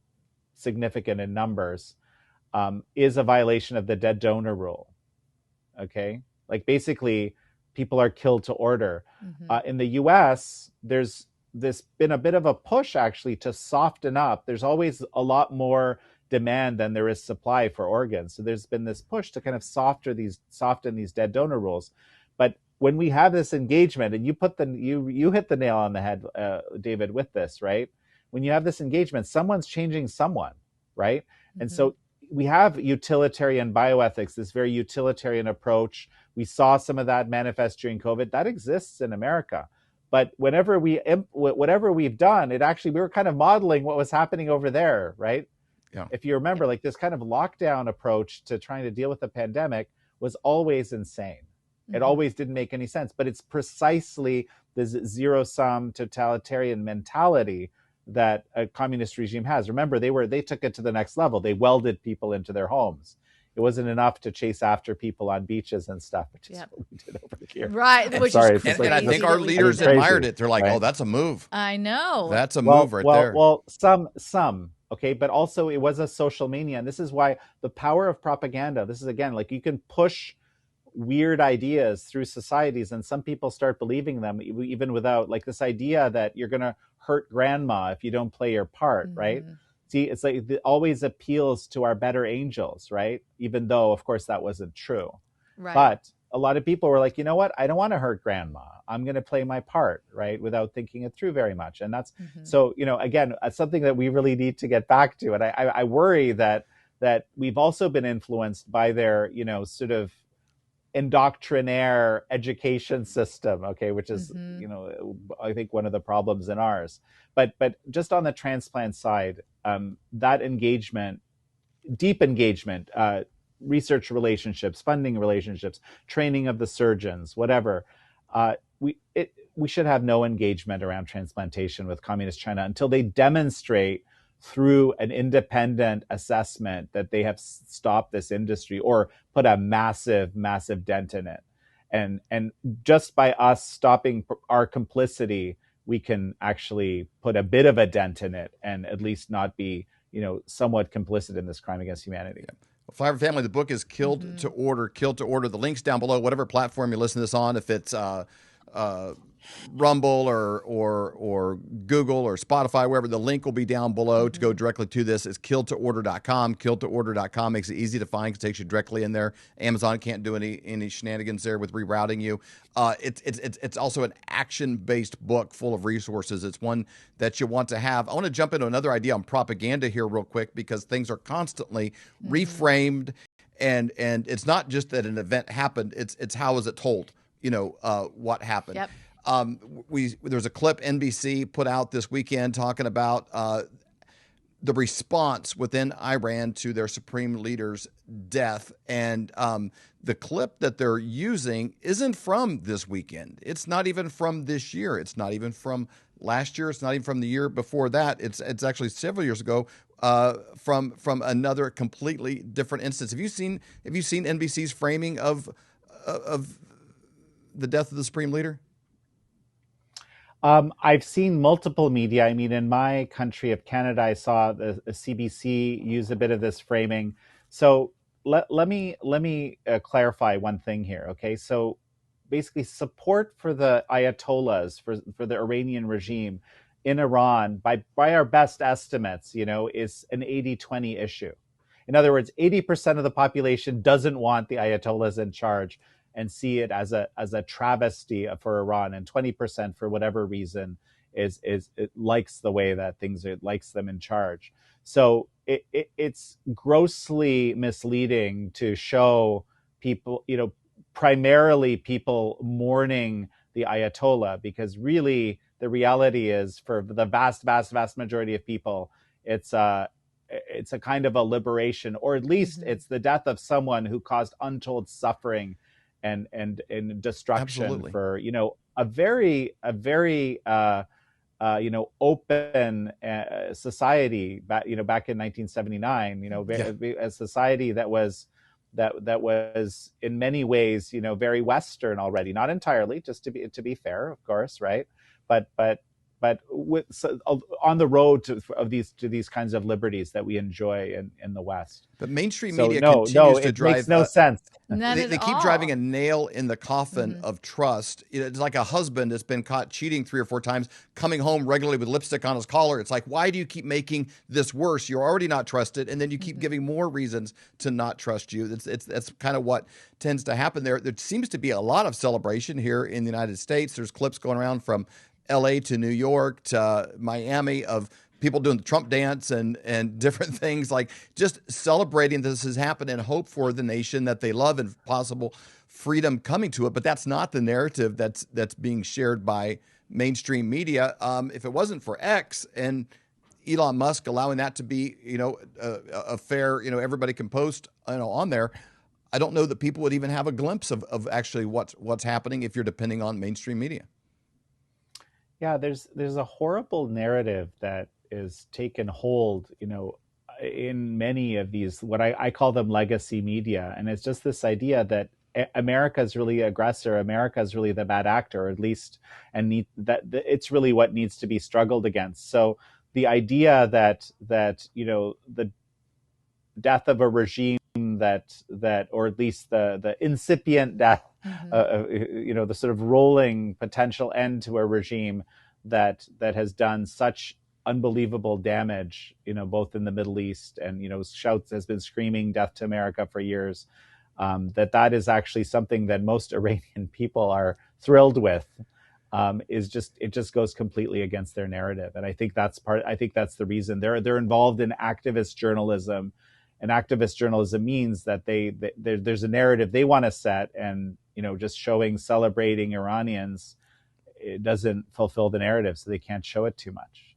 significant in numbers, is a violation of the dead donor rule. Okay? Like basically, people are killed to order. In the US, there's been a bit of a push actually to soften up. There's always a lot more demand than there is supply for organs. So there's been this push to kind of soften these dead donor rules. But when we have this engagement, and you hit the nail on the head, David, with this, right? When you have this engagement, someone's changing someone, right? And so we have utilitarian bioethics, this very utilitarian approach. We saw some of that manifest during COVID. That exists in America. But whatever we've done, we were kind of modeling what was happening over there, right? Yeah. If you remember, like this kind of lockdown approach to trying to deal with the pandemic was always insane. It always didn't make any sense, but it's precisely this zero-sum totalitarian mentality that a communist regime has. Remember, they took it to the next level. They welded people into their homes. It wasn't enough to chase after people on beaches and stuff, which is what we did over here. Right. And I think our leaders admired it. They're like, right? Oh, that's a move. I know. That's a move there. Well, some, okay, but also it was a social mania. And this is why the power of propaganda, this is again, like you can push weird ideas through societies and some people start believing them even without, like this idea that you're going to hurt grandma if you don't play your part, right? See, it's like it always appeals to our better angels, right? Even though, of course, that wasn't true. Right. But a lot of people were like, you know what? I don't want to hurt grandma. I'm going to play my part, right? Without thinking it through very much. And that's, so, again, something that we really need to get back to. And I worry that we've also been influenced by their, sort of indoctrinaire education system, okay, which is, I think one of the problems in ours. But just on the transplant side, that engagement, deep engagement, research relationships, funding relationships, training of the surgeons, whatever, we should have no engagement around transplantation with Communist China until they demonstrate through an independent assessment that they have stopped this industry or put a massive dent in it. And just by us stopping our complicity, we can actually put a bit of a dent in it and at least not be, somewhat complicit in this crime against humanity. Yeah. Well, Flyover family, the book is Killed to Order, Killed to Order. The link's down below, whatever platform you listen to this on, if it's Rumble or Google or Spotify, wherever, the link will be down below to go directly to this. It's killedtoorder.com. Killedtoorder.com makes it easy to find because it takes you directly in there. Amazon can't do any shenanigans there with rerouting you. It's also an action-based book full of resources. It's one that you want to have. I want to jump into another idea on propaganda here real quick because things are constantly reframed, and it's not just that an event happened. It's how is it told? What happened. Yep. There's a clip NBC put out this weekend talking about the response within Iran to their supreme leader's death. And the clip that they're using isn't from this weekend. It's not even from this year. It's not even from last year. It's not even from the year before that. It's actually several years ago from another completely different instance. Have you seen NBC's framing of the death of the supreme leader? I've seen multiple media. I mean, in my country of Canada, I saw the CBC use a bit of this framing. So let me clarify one thing here. Okay, so basically support for the Ayatollahs, for the Iranian regime in Iran, by our best estimates, is an 80-20 issue. In other words, 80% of the population doesn't want the Ayatollahs in charge and see it as a travesty for Iran, and 20%, for whatever reason, is it likes the way that it likes them in charge. So it's grossly misleading to show people, primarily people mourning the Ayatollah, because really the reality is, for the vast, vast, vast majority of people, it's a kind of a liberation, or at least it's the death of someone who caused untold suffering and destruction. Absolutely. For a very open society back in 1979. A society that was in many ways very Western already, not entirely, just to be fair, of course, right? But on the road to these kinds of liberties that we enjoy in the West. But mainstream media continues to drive. Makes no sense. They keep driving a nail in the coffin of trust. It's like a husband that's been caught cheating 3 or 4 times, coming home regularly with lipstick on his collar. It's like, why do you keep making this worse? You're already not trusted, and then you keep giving more reasons to not trust you. That's kind of what tends to happen there. There seems to be a lot of celebration here in the United States. There's clips going around from LA to New York to Miami of people doing the Trump dance and different things, like just celebrating this has happened and hope for the nation that they love and possible freedom coming to it. But that's not the narrative that's being shared by mainstream media. If it wasn't for X and Elon Musk allowing that to be, a fair, everybody can post, on there, I don't know that people would even have a glimpse of actually what's happening if you're depending on mainstream media. Yeah, there's a horrible narrative that is taken hold, in many of these, what I call them legacy media. And it's just this idea that America is really aggressor, America is really the bad actor, or at least, that it's really what needs to be struggled against. So the idea that the death of a regime that or at least the incipient death, the sort of rolling potential end to a regime that has done such unbelievable damage, both in the Middle East and, Shouts has been screaming death to America for years, that is actually something that most Iranian people are thrilled with, it just goes completely against their narrative. And I think that's the reason they're involved in activist journalism. And activist journalism means that there's a narrative they want to set, and just celebrating Iranians, it doesn't fulfill the narrative, so they can't show it too much.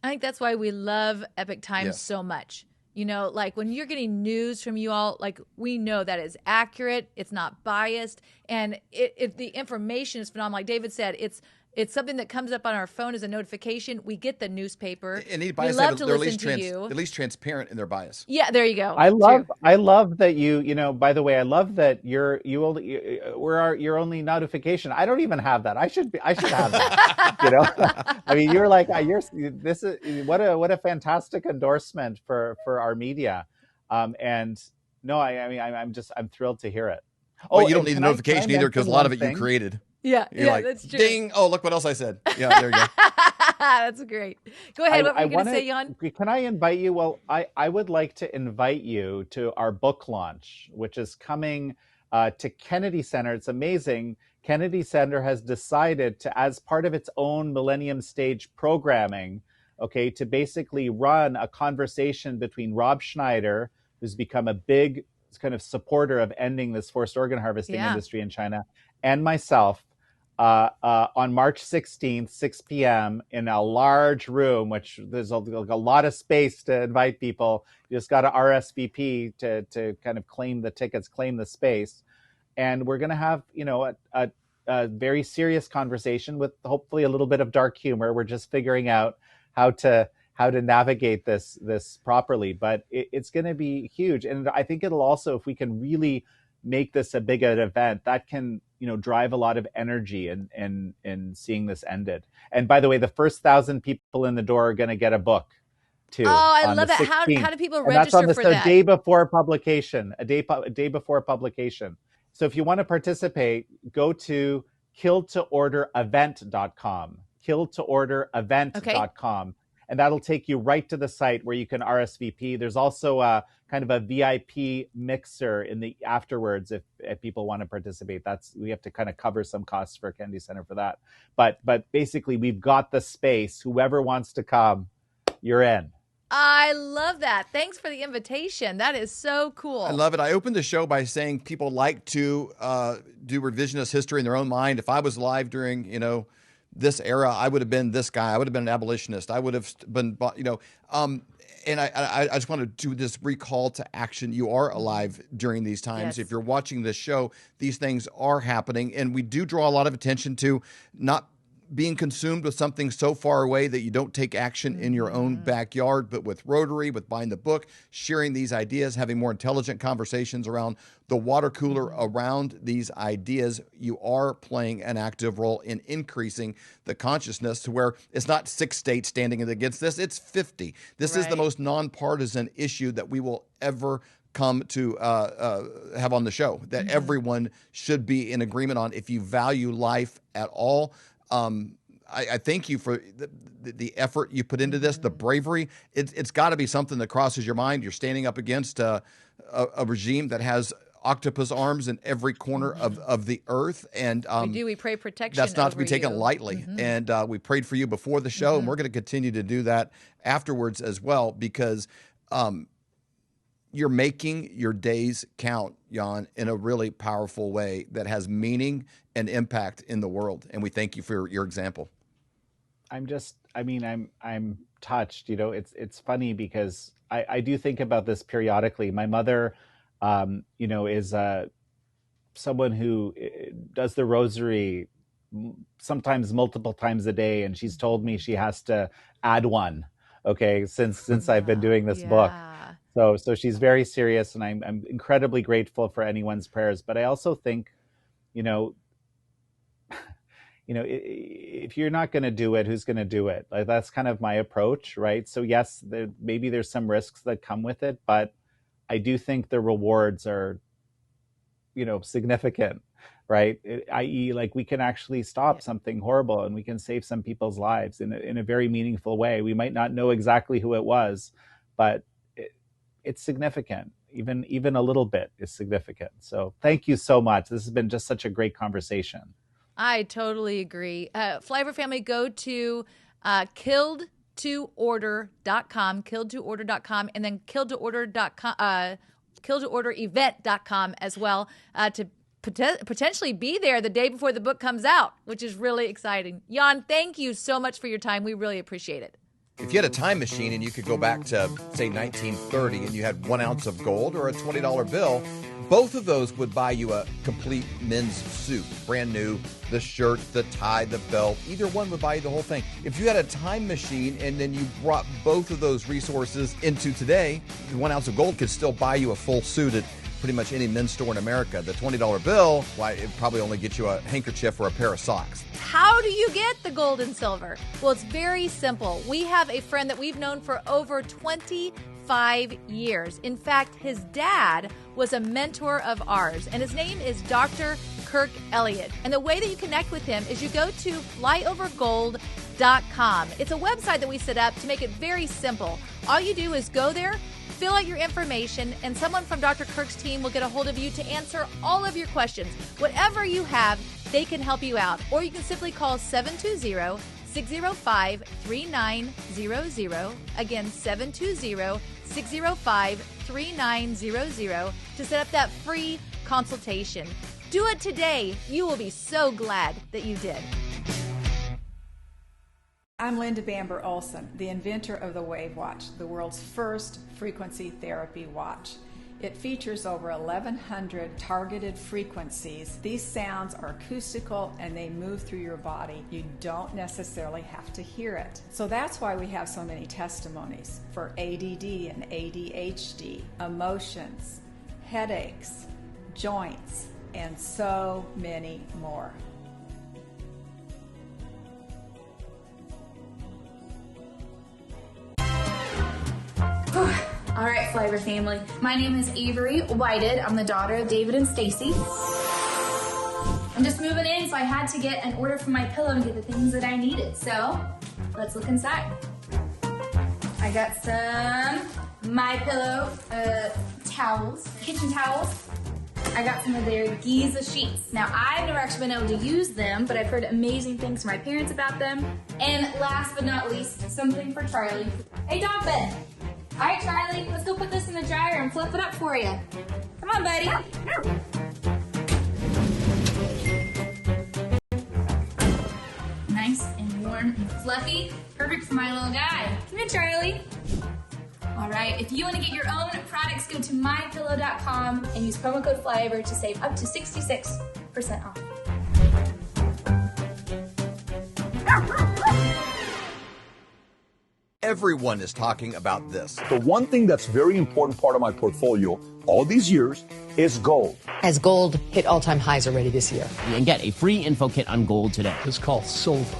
I think that's why we love Epic Times so much. Like when you're getting news from you all, like we know that is accurate, it's not biased, and if the information is phenomenal. Like David said, it's something that comes up on our phone as a notification. We get the newspaper. And we love to listen to you. At least transparent in their bias. Yeah, there you go. I love that you by the way, I love that we're your only notification. I don't even have that. I should have that. I mean, you're like, this is what a fantastic endorsement for our media. And no, I'm thrilled to hear it. Well, you don't need the notification either, because a lot of it you created. Yeah, like, that's true. Ding! Oh, look what else I said. Yeah, there you go. That's great. Go ahead. What were you going to say, Jan? Can I invite you? Well, I would like to invite you to our book launch, which is coming to Kennedy Center. It's amazing. Kennedy Center has decided to, as part of its own Millennium Stage programming, to basically run a conversation between Rob Schneider, who's become a big kind of supporter of ending this forced organ harvesting industry in China, and myself, on March 16th, 6 p.m. in a large room, which there's a lot of space to invite people. You just got to RSVP to kind of claim the tickets, claim the space. And we're going to have, a very serious conversation with hopefully a little bit of dark humor. We're just figuring out how to navigate this properly, but it's going to be huge. And I think it'll also, if we can really make this a big event, that can drive a lot of energy in seeing this ended. And by the way, the first 1,000 people in the door are going to get a book too. Oh, I love that. How do people register for that? A day before publication. So if you want to participate, go to killtoorderevent.com, killtoorderevent.com. And that'll take you right to the site where you can RSVP. There's also a kind of a VIP mixer in the afterwards if people want to participate. We have to kind of cover some costs for Kennedy Center for that. But basically, we've got the space. Whoever wants to come, you're in. I love that. Thanks for the invitation. That is so cool. I love it. I opened the show by saying people like to do revisionist history in their own mind. If I was alive during, this era, I would have been this guy. I would have been an abolitionist. I would have been, and I just want to do this recall to action. You are alive during these times. Yes. If you're watching this show, these things are happening. And we do draw a lot of attention to not being consumed with something so far away that you don't take action in your own backyard, but with Rotary, with buying the book, sharing these ideas, having more intelligent conversations around the water cooler around these ideas, you are playing an active role in increasing the consciousness to where it's not 6 states standing against this, it's 50. This is the most nonpartisan issue that we will ever come to have on the show, that everyone should be in agreement on if you value life at all. I thank you for the effort you put into this, the bravery. It's got to be something that crosses your mind. You're standing up against a regime that has octopus arms in every corner of the earth. And we pray protection. That's not to be over taken you. lightly. And we prayed for you before the show, and we're going to continue to do that afterwards as well, because you're making your days count, Jan, in a really powerful way that has meaning and impact in the world. And we thank you for your example. I'm touched. It's funny because I do think about this periodically. My mother, is someone who does the rosary sometimes multiple times a day, and she's told me she has to add one. Okay, since I've been doing this book. So she's very serious, and I'm incredibly grateful for anyone's prayers. But I also think, if you're not going to do it, who's going to do it? Like, that's kind of my approach, right? So yes, maybe there's some risks that come with it, but I do think the rewards are, significant, right? I.e., like, we can actually stop something horrible, and we can save some people's lives in a very meaningful way. We might not know exactly who it was, but it's significant. Even a little bit is significant. So thank you so much. This has been just such a great conversation. I totally agree. Flyover family, go to killedtoorder.com, killedtoorder.com, and then killtoorderevent.com as well, to potentially be there the day before the book comes out, which is really exciting. Jan, thank you so much for your time. We really appreciate it. If you had a time machine and you could go back to, say, 1930, and you had 1 ounce of gold or a $20 bill, both of those would buy you a complete men's suit, brand new, the shirt, the tie, the belt. Either one would buy you the whole thing. If you had a time machine and then you brought both of those resources into today, 1 ounce of gold could still buy you a full suit at pretty much any men's store in America. The $20 bill, it probably only gets you a handkerchief or a pair of socks. How do you get the gold and silver? Well, it's very simple. We have a friend that we've known for over 25 years. In fact, his dad was a mentor of ours, and his name is Dr. Kirk Elliott. And the way that you connect with him is you go to flyovergold.com. It's a website that we set up to make it very simple. All you do is go there, fill out your information, and someone from Dr. Kirk's team will get a hold of you to answer all of your questions. Whatever you have, they can help you out. Or you can simply call 720-605-3900. Again, 720-605-3900 to set up that free consultation. Do it today. You will be so glad that you did. I'm Linda Bamber Olson, the inventor of the Wave Watch, the world's first frequency therapy watch. It features over 1,100 targeted frequencies. These sounds are acoustical and they move through your body. You don't necessarily have to hear it. So that's why we have so many testimonies for ADD and ADHD, emotions, headaches, joints, and so many more. All right, Flyover family. My name is Avery Whited. I'm the daughter of David and Stacy. I'm just moving in, so I had to get an order for my pillow and get the things that I needed. So let's look inside. I got some My Pillow towels, kitchen towels. I got some of their Giza sheets. Now, I've never actually been able to use them, but I've heard amazing things from my parents about them. And last but not least, something for Charlie. Hey, dog bed. All right, Charlie, let's go put this in the dryer and flip it up for you. Come on, buddy. Nice and warm and fluffy. Perfect for my little guy. Come here, Charlie. All right, if you want to get your own products, go to mypillow.com and use promo code FLYOVER to save up to 66% off. Everyone is talking about this. The one thing that's very important part of my portfolio all these years is gold. As gold hit all-time highs already this year. And get a free info kit on gold today. It's called silver.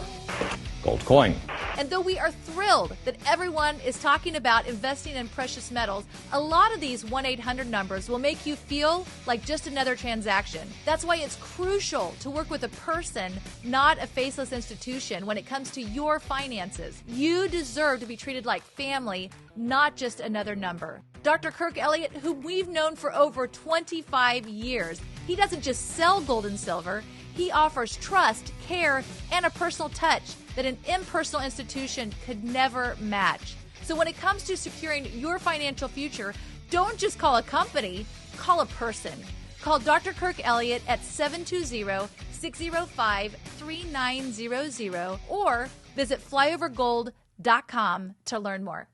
Gold coin. And though we are thrilled that everyone is talking about investing in precious metals, a lot of these 1-800 numbers will make you feel like just another transaction. That's why it's crucial to work with a person, not a faceless institution, when it comes to your finances. You deserve to be treated like family, not just another number. Dr. Kirk Elliott, whom we've known for over 25 years, he doesn't just sell gold and silver. He offers trust, care, and a personal touch that an impersonal institution could never match. So when it comes to securing your financial future, don't just call a company, call a person. Call Dr. Kirk Elliott at 720-605-3900 or visit flyovergold.com to learn more.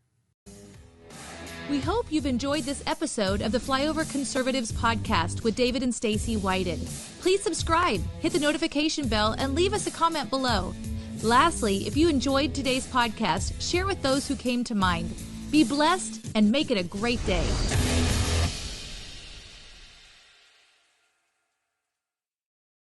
We hope you've enjoyed this episode of the Flyover Conservatives podcast with David and Stacy Whited. Please subscribe, hit the notification bell, and leave us a comment below. Lastly, if you enjoyed today's podcast, share with those who came to mind. Be blessed and make it a great day.